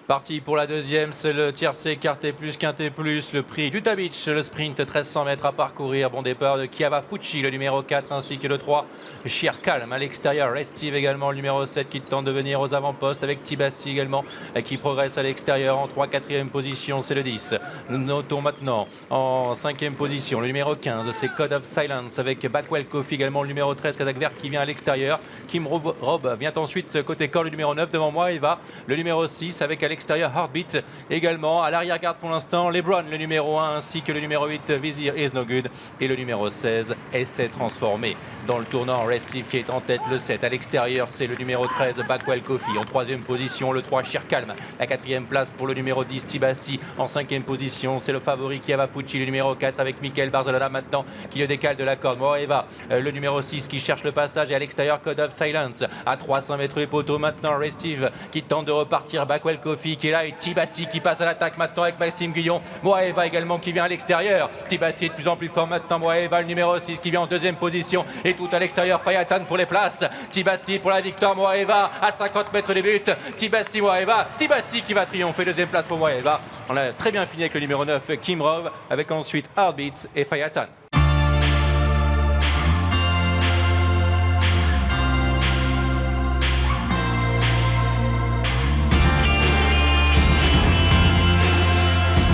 Parti pour la deuxième, c'est le tiercé, quarté plus, quinté plus, le prix du Beach, le sprint 1300 mètres à parcourir. Bon départ de Chiava Fucci, le numéro 4, ainsi que le 3, Chiar Calm à l'extérieur. Restive également, le numéro 7 qui tente de venir aux avant-postes avec Tibasti également qui progresse à l'extérieur en 3, 4e position, c'est le 10. Nous notons maintenant en 5e position le numéro 15, c'est Code of Silence avec Backwell Coffee également, le numéro 13, Kazakh Vert qui vient à l'extérieur. Kim Rob vient ensuite côté corps, le numéro 9 devant moi, et va le numéro 6 avec à l'extérieur Heartbeat également. À l'arrière-garde pour l'instant, Lebron, le numéro 1, ainsi que le numéro 8, Vizir Is No Good, et le numéro 16, Essai Transformé. Dans le tournant, Restive qui est en tête, le 7. À l'extérieur, c'est le numéro 13, Backwell Coffee. En 3e position, le 3, Chiar Calm. La 4e place pour le numéro 10, Tibasti. En 5e position, c'est le favori Chiava Fucci, le numéro 4, avec Michael Barzalona maintenant qui le décale de la corde. Moeva, le numéro 6 qui cherche le passage, et à l'extérieur, Code of Silence. À 300 mètres les poteaux maintenant, Restive qui tente de repartir, Backwell Coffee qui est là, et Tibasti qui passe à l'attaque maintenant avec Maxime Guillon. Moeva également qui vient à l'extérieur. Tibasti est de plus en plus fort maintenant. Moeva, le numéro 6 qui vient en 2e position, et tout à l'extérieur, Fayatan pour les places. Tibasti pour la victoire, Moeva à 50 mètres des buts. Tibasti, Moeva, Tibasti qui va triompher, 2e place pour Moeva. On a très bien fini avec le numéro 9, Kim Rov, avec ensuite Heartbeat et Fayatan.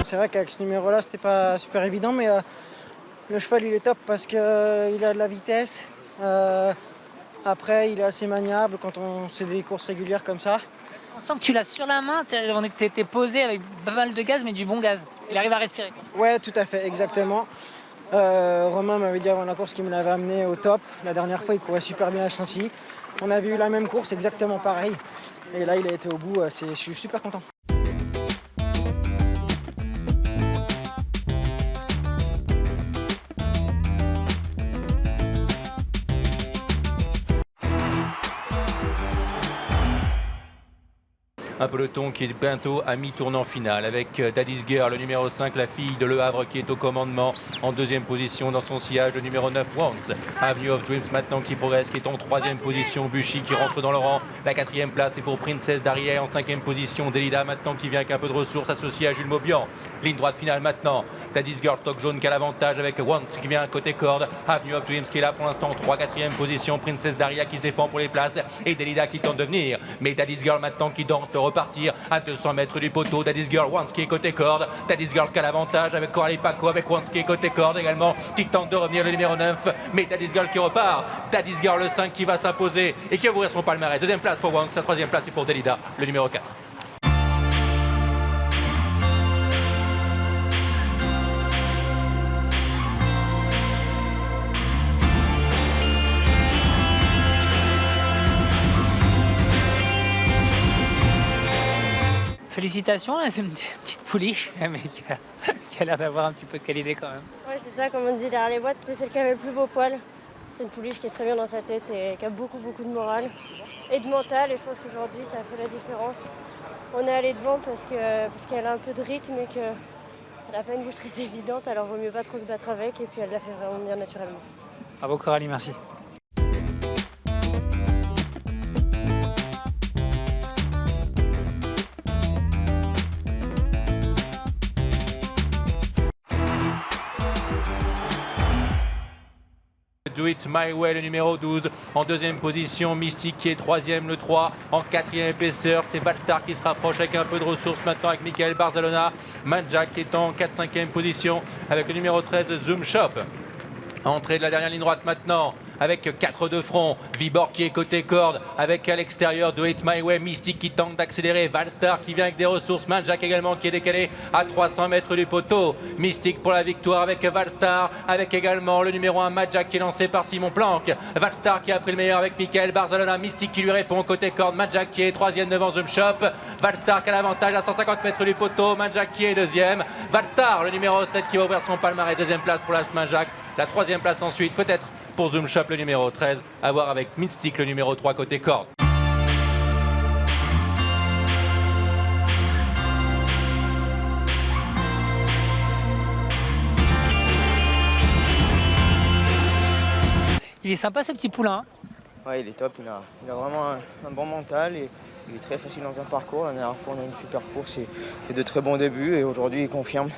C'est vrai qu'avec ce numéro-là, c'était pas super évident, mais le cheval, il est top parce qu'il a de la vitesse. Après, il est assez maniable quand on fait des courses régulières comme ça. On sent que tu l'as sur la main, t'es posé avec pas mal de gaz, mais du bon gaz. Il arrive à respirer, quoi. Ouais, tout à fait, exactement. Romain m'avait dit avant la course qu'il me l'avait amené au top. La dernière fois, il courait super bien à Chantilly. On avait eu la même course, exactement pareil. Et là, il a été au bout. Je suis super content. Un peloton qui est bientôt à mi-tournant final avec Daddy's Girl, le numéro 5, la fille de Le Havre qui est au commandement en 2e position dans son sillage, le numéro 9, Wants. Avenue of Dreams maintenant qui progresse, qui est en 3e position, Buchy qui rentre dans le rang. La 4e place est pour Princess Daria en 5e position, Delida maintenant qui vient avec un peu de ressources associé à Jules Maubian. Ligne droite finale maintenant, Daddy's Girl, Toc jaune qui a l'avantage avec Wants qui vient côté corde. Avenue of Dreams qui est là pour l'instant en 3, 4e position, Princess Daria qui se défend pour les places, et Delida qui tente de venir. Mais Daddy's Girl maintenant qui tente de repartir à 200 mètres du poteau. Daddy's Girl, Wants qui est côté corde. Daddy's Girl qui a l'avantage avec Coralie Paco, avec Wants qui est côté corde également, qui tente de revenir, le numéro 9. Mais Daddy's Girl qui repart. Daddy's Girl le 5 qui va s'imposer et qui va ouvrir son palmarès. 2e place pour Wants, sa 3e place est pour Delida, le numéro 4. Félicitations, là, c'est une petite pouliche, mais qui a l'air d'avoir un petit peu de qualité quand même. Ouais, c'est ça, comme on dit derrière les boîtes, c'est celle qui avait le plus beau poil. C'est une pouliche qui est très bien dans sa tête et qui a beaucoup de morale et de mental, et je pense qu'aujourd'hui ça a fait la différence. On est allé devant parce qu'elle a un peu de rythme et qu'elle n'a pas une bouche très évidente, alors vaut mieux pas trop se battre avec, et puis elle l'a fait vraiment bien naturellement. Bravo Coralie, merci. Do It My Way, le numéro 12. En 2e position, Mystique qui est 3e, le 3. En 4e épaisseur, c'est Valstar qui se rapproche avec un peu de ressources maintenant avec Michael Barzalona. Manjak qui est en 4-5e position avec le numéro 13, Zoom Shop. Entrée de la dernière ligne droite maintenant avec 4 de front. Vibor qui est côté corde avec à l'extérieur Do It My Way. Mystique qui tente d'accélérer. Valstar qui vient avec des ressources. Manjak également qui est décalé à 300 mètres du poteau. Mystique pour la victoire avec Valstar, avec également le numéro 1 Manjak qui est lancé par Simon Planck. Valstar qui a pris le meilleur avec Michael Barzalona. Mystique qui lui répond côté corde. Manjak qui est 3e devant Zoom Shop. Valstar qui a l'avantage à 150 mètres du poteau. Manjak qui est 2e. Valstar, le numéro 7 qui va ouvrir son palmarès. 2e place pour l'As Manjak. La 3e place ensuite, peut-être pour Zoom Shop, le numéro 13, à voir avec Mystique, le numéro 3 côté corde. Il est sympa ce petit poulain. Ouais, il est top, il a vraiment un bon mental, et Il est très facile dans un parcours. La dernière fois, on a une super course et il fait de très bons débuts et aujourd'hui, il confirme.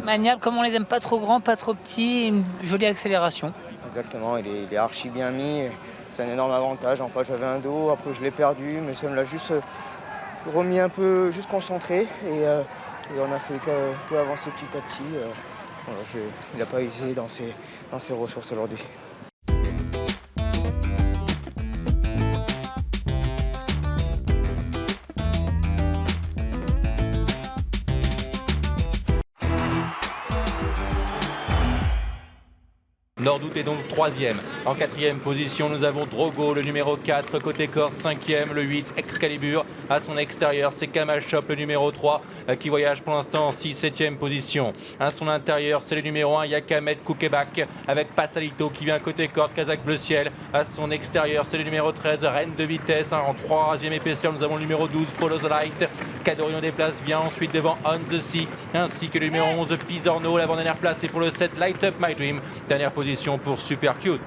Maniable, comme on les aime pas trop grands, pas trop petits, une jolie accélération. Exactement, il est archi bien mis. C'est un énorme avantage. Enfin, j'avais un dos, après je l'ai perdu, mais ça me l'a juste remis un peu, juste concentré. Et on a fait qu'avancer petit à petit. Voilà, il n'a pas hésité dans ses ressources aujourd'hui. Nordout est donc 3e. En 4e position, nous avons Drogo, le numéro 4, côté corde, 5e, le 8, Excalibur. À son extérieur, c'est Kamal Shop, le numéro 3, qui voyage pour l'instant en 6-7e position. À son intérieur, c'est le numéro 1, Yakamet Koukebak, avec Passalito qui vient côté corde, Kazakh Bleu Ciel. À son extérieur, c'est le numéro 13, Reine de Vitesse. En 3e épaisseur, nous avons le numéro 12, Follow the Light. Cadorion des places vient ensuite devant On the Sea, ainsi que le numéro 11, Pisorno. L'avant-dernière place est pour le 7, Light Up My Dream. Dernière position pour Super Cute.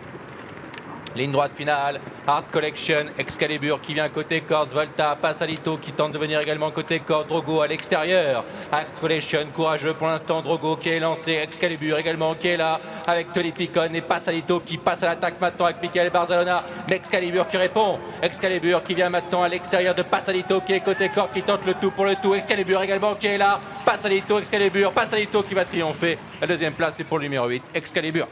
Ligne droite finale, Hard Collection, Excalibur qui vient côté corde, Volta, Passalito qui tente de venir également côté corde, Drogo à l'extérieur. Hard Collection, courageux pour l'instant, Drogo qui est lancé, Excalibur également qui est là, avec Tony Picon et Passalito qui passe à l'attaque maintenant avec Michael Barzalona, mais Excalibur qui répond, Excalibur qui vient maintenant à l'extérieur de Passalito qui est côté corde, qui tente le tout pour le tout, Excalibur également qui est là, Passalito, Excalibur, Passalito qui va triompher. La deuxième place est pour le numéro 8, Excalibur.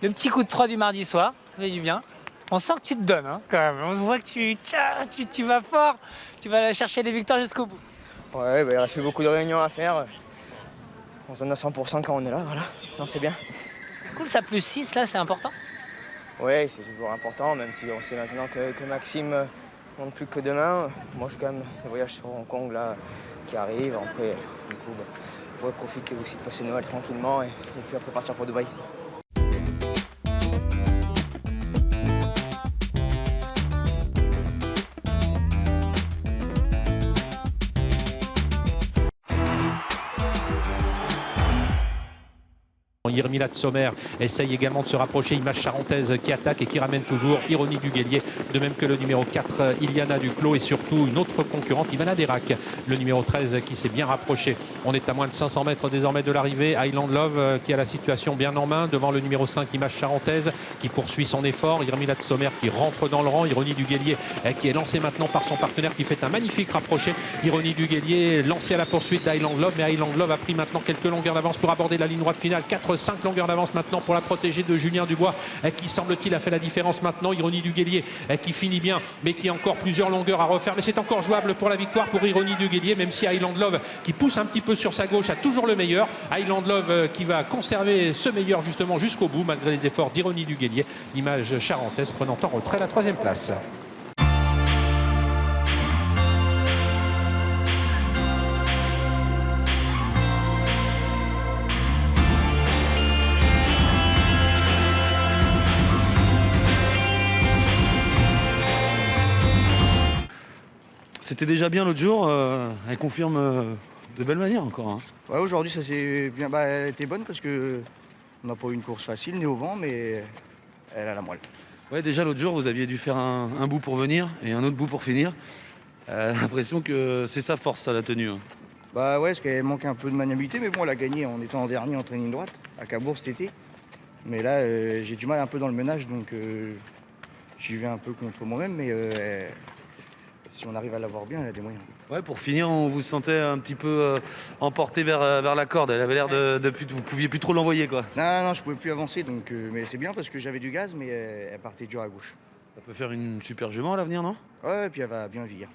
Le petit coup de 3 du mardi soir, ça fait du bien. On sent que tu te donnes, hein, quand même. On voit que tu vas fort, tu vas aller chercher les victoires jusqu'au bout. Ouais, il reste beaucoup de réunions à faire. On se donne à 100% quand on est là, voilà. Non, c'est bien. C'est cool, ça plus 6 là, c'est important. Oui, c'est toujours important, même si on sait maintenant que Maxime ne compte plus que demain. Moi, j'ai quand même des voyages sur Hong Kong là, qui arrivent. Après, du coup, on pourrait profiter aussi de passer Noël tranquillement et puis après partir pour Dubaï. Yermila Sommer essaye également de se rapprocher, Image Charentaise qui attaque et qui ramène toujours Ironie Duguelier, de même que le numéro 4 Iliana Duclos et surtout une autre concurrente, Ivana Derac, le numéro 13 qui s'est bien rapproché. On est à moins de 500 mètres désormais de l'arrivée. Highland Love qui a la situation bien en main devant le numéro 5 Image Charentaise qui poursuit son effort, Yermila Sommer qui rentre dans le rang, Ironie Duguelier qui est lancé maintenant par son partenaire qui fait un magnifique rapproché. Ironie Duguelier lancé à la poursuite d'Highland Love, mais Highland Love a pris maintenant quelques longueurs d'avance pour aborder la ligne droite finale. 4-5 longueurs d'avance maintenant pour la protéger de Julien Dubois qui semble-t-il a fait la différence maintenant. Ironie Duguelier qui finit bien mais qui a encore plusieurs longueurs à refaire, mais c'est encore jouable pour la victoire pour Ironie Duguelier, même si Highland Love qui pousse un petit peu sur sa gauche a toujours le meilleur. Highland Love qui va conserver ce meilleur justement jusqu'au bout malgré les efforts d'Ironie Duguelier. Image Charentaise prenant en retrait la 3e place. C'était déjà bien l'autre jour, elle confirme de belle manière encore. Hein. Ouais, aujourd'hui ça s'est bien. Elle était bonne parce que on n'a pas eu une course facile ni au vent, mais elle a la moelle. Ouais, déjà l'autre jour vous aviez dû faire un bout pour venir et un autre bout pour finir. L'impression que c'est sa force ça, la tenue. Hein. Bah ouais, parce qu'elle manquait un peu de maniabilité, mais bon, elle a gagné en étant en dernier en training droite à Cabourg cet été. Mais là, j'ai du mal un peu dans le menage, donc j'y vais un peu contre moi-même, mais si on arrive à l'avoir bien, elle a des moyens. Ouais, pour finir, on vous sentait un petit peu emporté vers la corde. Elle avait l'air vous pouviez plus trop l'envoyer, quoi. Non, je pouvais plus avancer, donc mais c'est bien parce que j'avais du gaz, mais elle partait dur à gauche. Ça peut faire une super jument à l'avenir, non? Ouais, et puis elle va bien vieillir.